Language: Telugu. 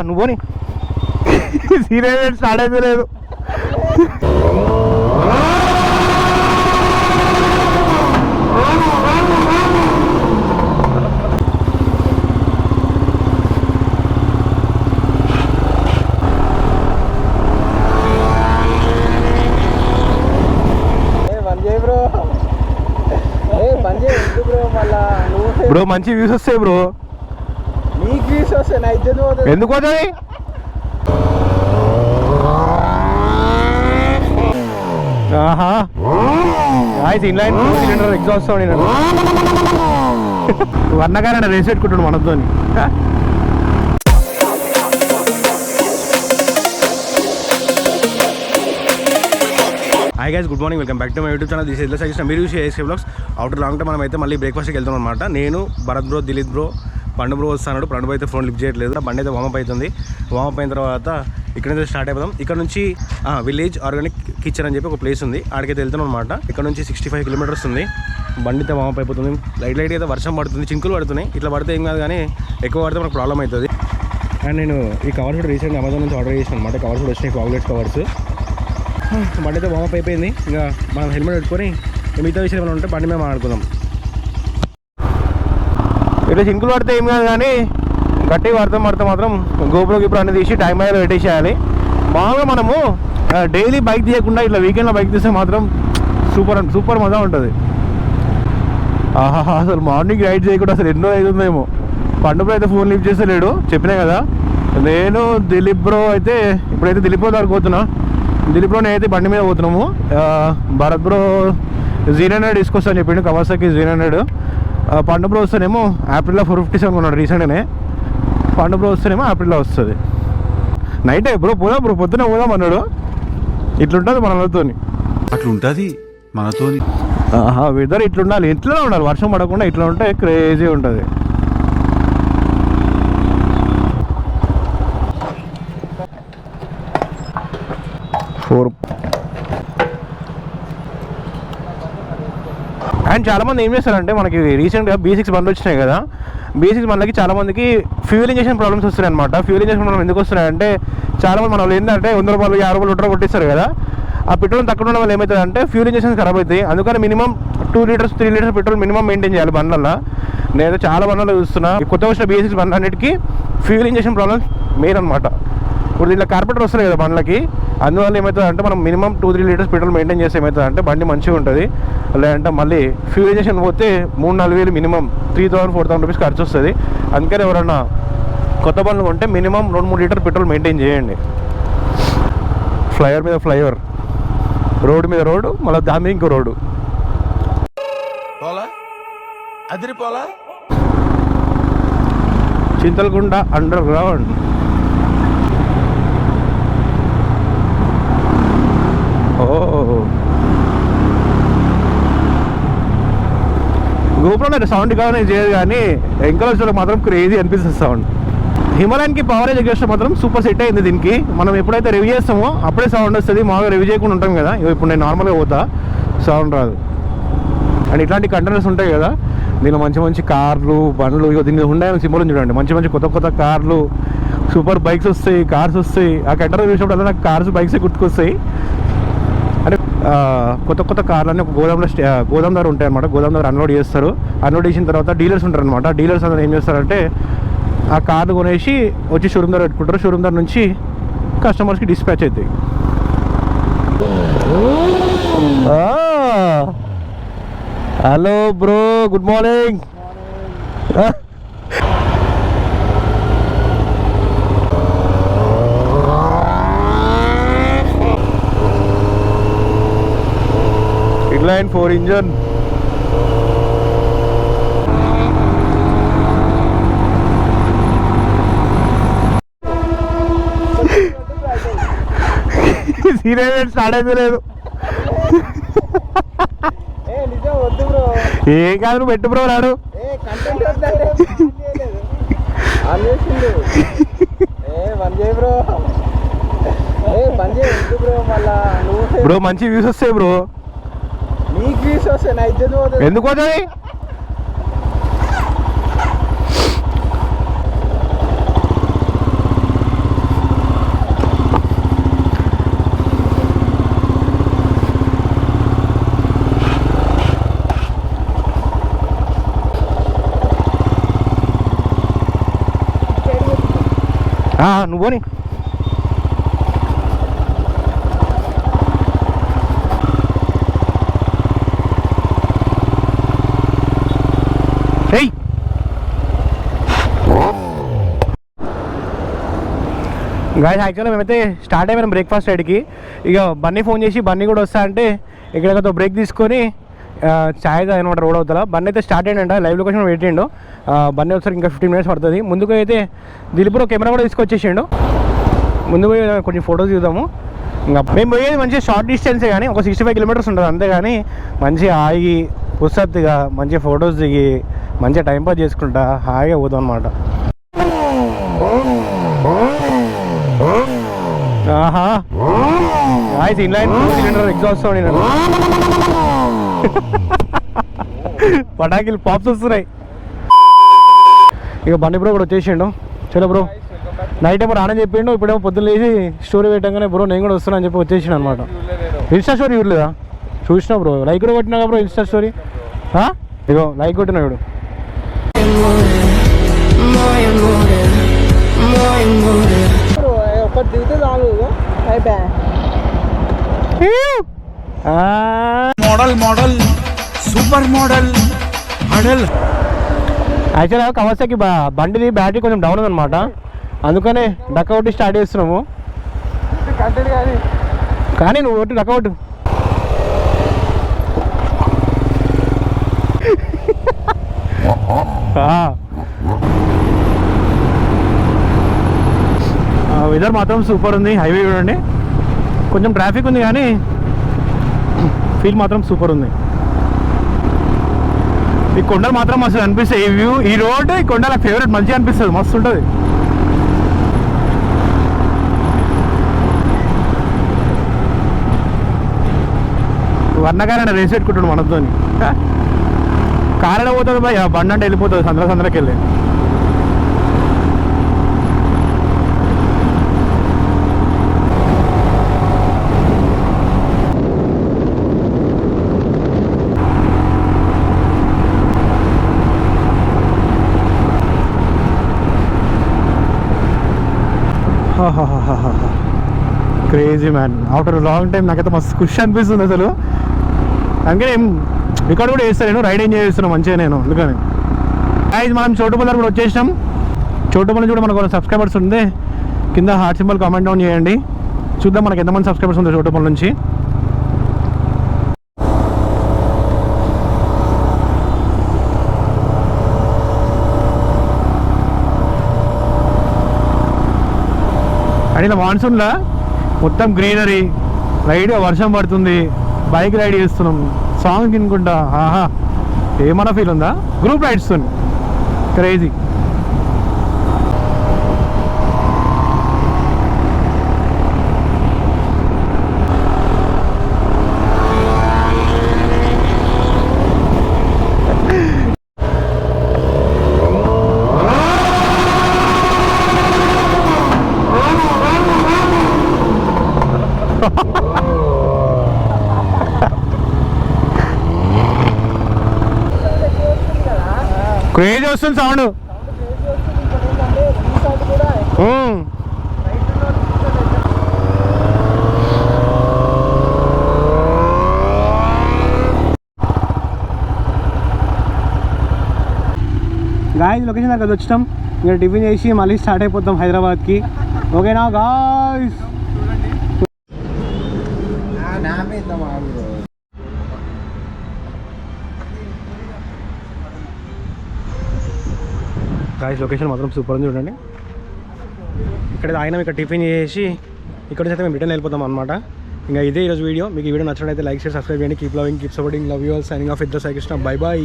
నువ్వు పోనీ సీరియస్ స్టార్ట్ అయితే లేదు. బ్రో మంచి వ్యూస్ వస్తాయి బ్రో. నీకు వ్యూస్ వస్తాయి, నా ఇజ్జత్ పోతుంది. ఎందుకు పోతుంది? ఇన్లైన్ సిలిండర్ ఎగ్జాస్ట్ నేను వర్ణగానే రేస్ పెట్టుకుంటాడు మనతో. Hi guys, good morning, welcome back to my YouTube channel. This is suggest మీరు ASK vlogs. After long time మనం అయితే మళ్ళీ బ్రేక్ఫాస్ట్కి వెళ్తాం అనమాట. నేను, Bharath bro, Dilip bro, Pandu bro వస్తున్నాడు. పండు బ్రో అయితే ఫోన్ లిఫ్ట్ చేయట్లేదు. బండి అయితే వామప్ అవుతుంది. వామప్ అయిన తర్వాత ఇక్కడ నుంచి స్టార్ట్ అయిపోతాం. ఇక్కడ నుంచి విలేజ్ ఆర్గానిక్ కిచెన్ అని చెప్పి ఒక ప్లేస్ ఉంది, ఆడికైతే వెళ్తాం అనమాట. ఇక్కడ నుంచి 65 కిలోమీటర్స్ ఉంది. బండి అయితే వామప్ అయిపోతుంది. లైట్ అయితే వర్షం పడుతుంది, చినుకులు పడుతున్నాయి. ఇట్లా పడితే ఏం కాదు, కానీ ఎక్కువ పడితే మనకు ప్రాబ్లం అవుతుంది. అండ్ నేను ఈ కవర్స్ కూడా రీసెంట్గా అమెజాన్ నుంచి ఆర్డర్ చేసాను అనమాట. కవర్స్ కూడా వచ్చినాయి, ఫాగ్లెట్ కవర్స్. బండి అయితే వామప్ అయిపోయింది. ఇంకా మనం హెల్మెట్ పెట్టుకొని మిగతా విషయాలు ఏమైనా ఉంటే బండి మేము మాట్లాడుకుందాం. ఇట్లా చినుకులు పడితే ఏం కాదు, కానీ గట్టిగా పడితే మాత్రం గోపురం అనేది తీసి టైం అయ్యేలా పెట్టేసేయాలి. మామూలుగా మనము డైలీ బైక్ తీయకుండా ఇట్లా వీకెండ్లో బైక్ తీస్తే మాత్రం సూపర్ మజా ఉంటుంది. అసలు మార్నింగ్ రైడ్ చేయకుండా అసలు ఎన్నో అవుతుందేమో. పండుగ అయితే ఫోన్ లిఫ్ట్ చేస్తలేడు, చెప్పినా కదా. నేను దిలీప్ బ్రో అయితే ఇప్పుడైతే దిలీప్ బ్రో దగ్గరకు పోతున్నా. దిలీప్ బ్రో నేనైతే బండి మీద పోతున్నాము. భరత్ బ్రో Z900 తీసుకొస్తా అని చెప్పిండు, కవాసాకి Z900. పండు బ్రో వస్తేనేమో ఏప్రిల్లో 457 కొన్నాడు రీసెంట్గానే. పండు బ్రో వస్తేనేమో ఏప్రిల్లో వస్తుంది. నైట్ బ్రో పోదాం బ్రో, పొద్దున పోదాం అన్నాడు. ఇట్లుంటుంది మనతో, అట్లుంటుంది మనతో. వెదర్ ఇట్లుండాలి, ఇట్లనే ఉండాలి. వర్షం పడకుండా ఇట్లా ఉంటే క్రేజీ ఉంటుంది. అండ్ చాలామంది ఏం చేస్తారంటే, మనకి రీసెంట్గా B6 బండ్లు వచ్చినాయి కదా. B6 బండ్లకి చాలామందికి ఫ్యూల్ ఇంజెక్షన్ ప్రాబ్లమ్స్ వస్తున్నాయి అనమాట. ఫ్యూల్ ఇంజెక్షన్ ప్రాబ్లమ్ ఎందుకు వస్తున్నాయంటే, చాలామంది మన వాళ్ళు ఏంటంటే 100 రూపాయలు 50 రూపాయలు పెట్రోల్ కొట్టిస్తారు కదా. ఆ పెట్రోల్ తక్కువ ఉండడం వల్ల ఏమవుతుంది అంటే ఫ్యూల్ ఇంజెక్షన్ ఖరాబ్ అవుతాయి. అందుకని minimum 2 litres 3 litres petrol minimum maintain చేయాలి బండ్లలో. నేను చాలా బండ్లలో చూస్తున్నా, కొత్త వచ్చిన B6 బండ్లు అన్నిటికీ ఫ్యూల్ ఇంజెక్షన్ ప్రాబ్లమ్స్ మెయిన్ అనమాట. ఇప్పుడు దీంట్లో కార్పొరేటర్ వస్తుంది కదా బండ్లకి, అందువల్ల ఏమవుతుంది అంటే మనం మినిమం 2-3 లీటర్స్ పెట్రోల్ మెయింటైన్ చేస్తే ఏమవుతుంది అంటే బండి మంచిగా ఉంటుంది. లేదంటే మళ్ళీ ఫ్యూల్ ఇంజెక్షన్ పోతే 3-4 వేలు మినిమం 3000-4000 రూపీస్ ఖర్చు వస్తుంది. అందుకని ఎవరన్నా కొత్త బండ్లు కొంటే మినిమం 2-3 లీటర్ పెట్రోల్ మెయింటైన్ చేయండి. ఫ్లైఓవర్ మీద ఫ్లైఓవర్, రోడ్డు మీద రోడ్డు, మళ్ళీ దాని మీద ఇంకో రోడ్డు. Chintalagunda underground. గోపురంలో సౌండ్ కానీ చేయదు, కానీ ఎంకల్ వచ్చేటప్పుడు మాత్రం క్రేజీ అనిపిస్తుంది సౌండ్. హిమాలయన్కి పవర్ ఎగ్జాస్ట్ మాత్రం సూపర్ సెట్ అయింది దీనికి. మనం ఎప్పుడైతే రివ్యూ చేస్తామో అప్పుడే సౌండ్ వస్తుంది. మామూలుగా రివ్యూ చేయకుండా ఉంటాం కదా, ఇప్పుడు నేను నార్మల్గా పోతా, సౌండ్ రాదు. అండ్ ఇట్లాంటి కంటైనర్స్ ఉంటాయి కదా, దీనిలో మంచి కార్లు, బండ్లు, దీని హుండాయ్ సింబల్ చూడండి. మంచి కొత్త కార్లు, సూపర్ బైక్స్ వస్తాయి, కార్స్ వస్తాయి. ఆ కంటైనర్ చూసినప్పుడు అలా నాకు కార్స్, బైక్సే గుర్తుకొస్తాయి. అంటే కొత్త కార్లన్నీ ఒక గోదాం దగ్గర ఉంటాయి అనమాట. గోదాం దగ్గర అన్లోడ్ చేస్తారు. అన్లోడ్ చేసిన తర్వాత డీలర్స్ ఉంటారు అనమాట. డీలర్స్ అందరూ ఏం చేస్తారంటే ఆ కార్లు కొనేసి వచ్చి షోరూమ్ దగ్గర పెట్టుకుంటారు. షోరూమ్ దగ్గర నుంచి కస్టమర్స్కి డిస్పాచ్ అవుతాయి. Hello bro, good morning. Inline 4 engine. Serious start అయితే లేదు. ఏం కాదు, నువ్వు పెట్టు బ్రో. రాడు బ్రో, మంచి వ్యూస్ వస్తాయి బ్రో. నీకు వ్యూస్ వస్తాయి, నా ఇజ్జత్ పోతుంది. ఎందుకు పోతుంది? నువ్వు పోనీ. గాయస్ యాక్చువల్గా మేమైతే స్టార్ట్ అయిపోయినాం బ్రేక్ఫాస్ట్ రైడ్కి. ఇక బన్నీ ఫోన్ చేసి బన్నీ కూడా వస్తా అంటే ఇక్కడ బ్రేక్ తీసుకొని ఛాయ్ అనమాట రోడ్ అవుతా. బన్నీ అయితే స్టార్ట్ అయ్యంట, లైవ్ లొకేషన్ పెట్టిండు. బన్నీ వచ్చారు ఇంకా 15 minutes పడుతుంది. ముందుకు అయితే దిలీప్ కెమెరా కూడా తీసుకొచ్చేసిండు. ముందుకు పోయి కొంచెం ఫొటోస్ చూద్దాము. ఇంకా మేము పోయేది మంచిగా షార్ట్ డిస్టెన్సే కానీ ఒక 65 kilometers ఉంటుంది అంతేగాని మంచిగా ఆగి పుస్తత్తుగా మంచిగా ఫొటోస్ దిగి మంచిగా టైంపాస్ చేసుకుంటా హాయిగా పోతాం అనమాట. ఆహా గాయ్స్ ఇన్లైన్ 2 cylinder ఎగ్జాస్ట్ నేను పటాకులు పాప్స్ వస్తున్నాయి. ఇక బండి బ్రో కూడా వచ్చేసిండు. చలో బ్రో, నైట్ ఏమో రానని చెప్పిండు, ఇప్పుడేమో పొద్దున్న లేచి స్టోరీ పెట్టగానే బ్రో నేను కూడా వస్తున్నా అని చెప్పి వచ్చేసిండు అనమాట. ఇన్స్టా స్టోరీ చూడలేదా? చూసినా బ్రో, లైక్ కూడా కొట్టినా బ్రో ఇన్స్టా స్టోరీ. ఇగో లైక్ కొట్టినా చూడు. ఒకటి దిగితే చాలు model model super model model. యాక్చువల్గా కవాసాకి బండిది బ్యాటరీ కొంచెం డౌన్ ఉందన్నమాట, అందుకనే డక్అవుట్ స్టార్ట్ చేస్తున్నాము. కానీ నువ్వు ఒకటి డక్అవుట్ వెదర్ మాత్రం సూపర్ ఉంది. హైవే చూడండి, కొంచెం ట్రాఫిక్ ఉంది కానీ ఫీల్ మాత్రం సూపర్ ఉంది. ఈ కొండలు మాత్రం మస్తు అనిపిస్తాయి. ఈ వ్యూ, ఈ రోడ్, ఈ కొండ నాకు ఫేవరెట్, మంచిగా అనిపిస్తుంది, మస్తు ఉంటుంది. వర్ణకారణ రేస్ పెట్టుకుంటాడు మనతో. కారణ పోతుంది బాయ్, బండి అంటే వెళ్ళిపోతుంది సందరకి వెళ్ళి. Crazy man, after long time నాకైతే మస్తు ఖుషి అనిపిస్తుంది అసలు. అందుకే ఇక్కడ కూడా వేస్తాను, నేను రైడ్ ఎంజాయ్ చేస్తున్నాను మంచిగా నేను. అందుకని మనం చోటుపల్లి కూడా వచ్చేసినాం. చోటుపల్లి కూడా మనకు సబ్స్క్రైబర్స్ ఉంది, కింద హార్ట్ సింబల్ కామెంట్ డౌన్ చేయండి, చూద్దాం మనకి ఎంతమంది సబ్స్క్రైబర్స్ ఉందో చోటుపల్లి నుంచి. అండ్ ఇలా మాన్సూన్లో మొత్తం గ్రీనరీ, లైట్గా వర్షం పడుతుంది, బైక్ రైడ్ చేస్తున్నాం, సాంగ్ తినుకుంటా. ఆహా ఏమన్నా ఫీల్ ఉందా? Group rides crazy. క్రేజీ వస్తుంది సౌండ్. గాయస్ లొకేషన్ దగ్గర వచ్చినాం, ఇంకా టిఫిన్ చేసి మళ్ళీ స్టార్ట్ అయిపోతాం హైదరాబాద్కి. ఓకేనా గాయస్? గాయస్ లొకేషన్ మాత్రం సూపర్ ఉంది చూడండి. ఇక్కడ ఆయన ఇక్కడ టిఫిన్ చేసి ఇక్కడ అయితే మేము రిటర్న్ వెళ్ళిపోతాం అనమాట. ఇంకా ఇదే ఈరోజు వీడియో. మీకు ఈ వీడియో నచ్చినట్లయితే లైక్ షేర్ సబ్స్క్రైబ్ చేయండి. Keep loving, keep supporting, love you all. Signing off with the Sai Krishna. Bye bye.